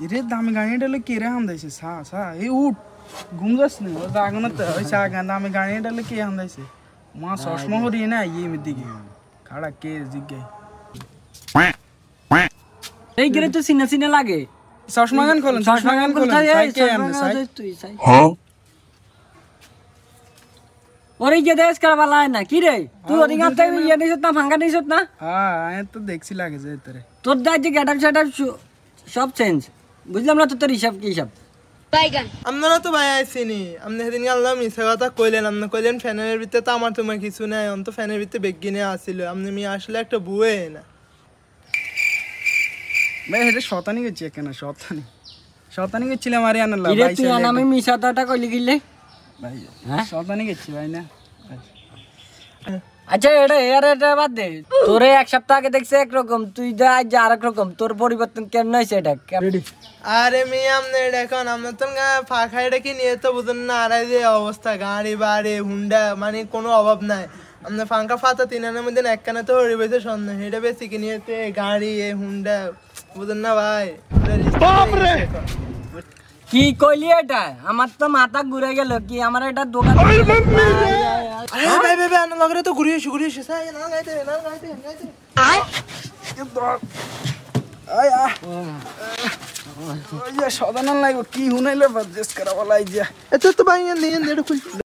रे दामी गाड़ी डाले के रे हम दैसे सा सा ए उठ घूम जास नहीं वो जागन त ऐसा गांदा दामी गाड़ी डाले के हम दैसे मां ससमा हो रही ना ये में दिखे खड़ा के जिग गई এই গেরে তো সিনা সিনা লাগে ससमा गान खोलन साई के हम साई हां ওরে যে দেশ করবালা না কি রে তুই ওদিন আতে ইয়ে দিছত না ভাঙা দিছত না हां आए तो देखसी लागे जे तोरे তোর দা যে গেটআপ সেটআপ সব চেঞ্জ বুঝলাম না তো তোর হিসাব কি হিসাব বাইগান আপনারা তো ভাই আইছিনি আপনি সেদিন আল্লাহ মিছা কথা কইলেন আপনি কইলেন ফ্যানের ভিতরে তো আমার তোমার কিছু নাই অন্ত ফ্যানের ভিতরে বেগিনে আসিল আপনি মি আসলে একটা বুয়ে না ভাই হেডে শতানি গেছি কেন শতানি গেছিলাম আরে আনা লা ভাই তুই আমি মিছাটা কইলি গিলে ভাই হ্যাঁ শতানি গেছি ভাই না আচ্ছা এটা বাদ দে তোরে এক সপ্তাহ আগে দেখছে একরকম তুই যা আজ আরেক রকম তোর পরিবর্তন কেমন হইছে এটা আরে মি আমনে এখন আমরা তো ফাঁকা এটা কি নিয়ে তো বুঝুন না আর এই যে অবস্থা গাড়ি বাড়ি হুন্ডা মানে কোনো অভাব নাই আমরা ফাঁকা ফাতা তিনানের মধ্যে একখানে তো হরি বসে সন্ধ্যা এটা বেশি কি নিয়েতে গাড়ি এ হুন্ডা বুঝুন না ভাই বাপরে কি কইলি এটা আমার তো মাথা ঘুরে গেল কি আমার এটা দোকান আরে ভাই ভাই আনা লাগরে তো ঘুরিয়ে সাই না গাইতে আয় আ ওই শতানা লাগো কি হুনাইলে বাদ দেশ করা বলাই যা এত তো ভাই নিয়ে খুলছি